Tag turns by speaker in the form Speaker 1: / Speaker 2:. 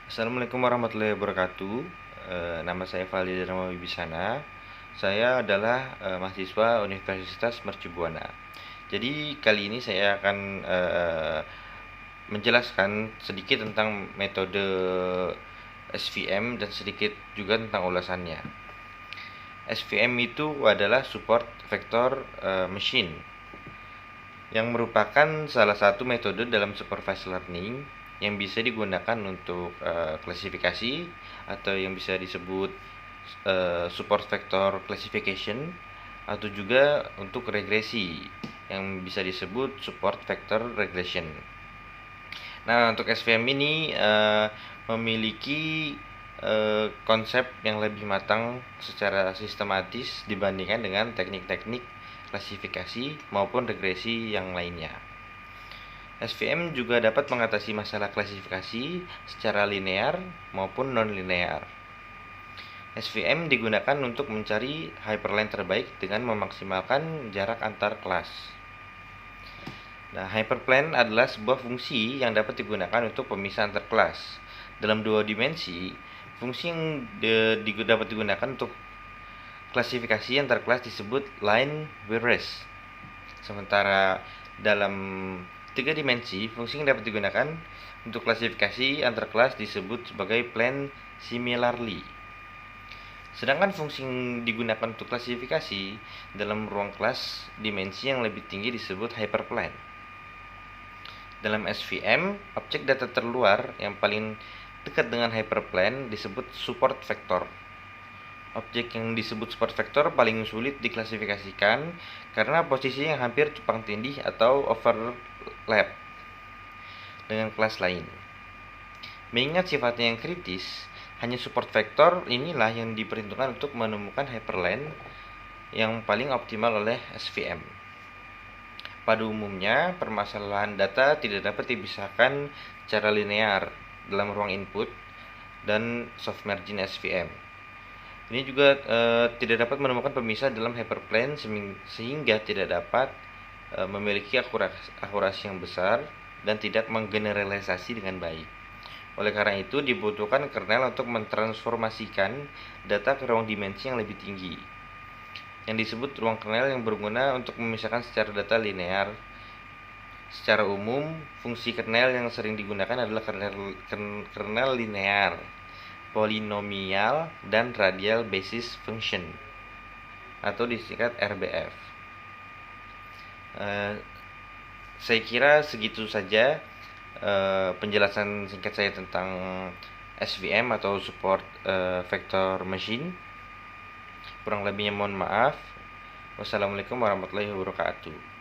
Speaker 1: Assalamualaikum warahmatullahi wabarakatuh. Nama saya Valdi Dharma Wibisana. Saya adalah mahasiswa Universitas Mercubuana. Jadi kali ini saya akan menjelaskan sedikit tentang metode SVM dan sedikit juga tentang ulasannya. SVM itu adalah support vector machine, yang merupakan salah satu metode dalam supervised learning yang bisa digunakan untuk klasifikasi atau yang bisa disebut support vector classification, atau juga untuk regresi yang bisa disebut support vector regression. Nah, untuk SVM ini memiliki konsep yang lebih matang secara sistematis dibandingkan dengan teknik-teknik klasifikasi maupun regresi yang lainnya. SVM juga dapat mengatasi masalah klasifikasi secara linear maupun non-linear. SVM digunakan untuk mencari hyperlane terbaik dengan memaksimalkan jarak antar kelas. Nah, hyperplane adalah sebuah fungsi yang dapat digunakan untuk pemisah antar kelas. Dalam dua dimensi, fungsi yang dapat digunakan untuk klasifikasi antar kelas disebut line Wires. Sementara dalam tiga dimensi, fungsi yang dapat digunakan untuk klasifikasi antar kelas disebut sebagai plane similarly. Sedangkan fungsi yang digunakan untuk klasifikasi dalam ruang kelas dimensi yang lebih tinggi disebut hyperplane. Dalam SVM, objek data terluar yang paling dekat dengan hyperplane disebut support vector. Objek yang disebut support vector paling sulit diklasifikasikan karena posisinya yang hampir tumpang tindih atau overlap dengan kelas lain. Mengingat sifatnya yang kritis, hanya support vector inilah yang diperhitungkan untuk menemukan hyperlane yang paling optimal oleh SVM. Pada umumnya, permasalahan data tidak dapat dipisahkan secara linear dalam ruang input dan soft margin SVM. Ini juga tidak dapat menemukan pemisah dalam hyperplane sehingga tidak dapat memiliki akurasi yang besar dan tidak menggeneralisasi dengan baik. Oleh karena itu, dibutuhkan kernel untuk mentransformasikan data ke ruang dimensi yang lebih tinggi, yang disebut ruang kernel yang berguna untuk memisahkan secara data linear. Secara umum, fungsi kernel yang sering digunakan adalah kernel linear, polinomial, dan radial basis function atau disingkat RBF. Saya kira segitu saja penjelasan singkat saya tentang SVM atau support vector machine. Kurang lebihnya mohon maaf. Wassalamualaikum warahmatullahi wabarakatuh.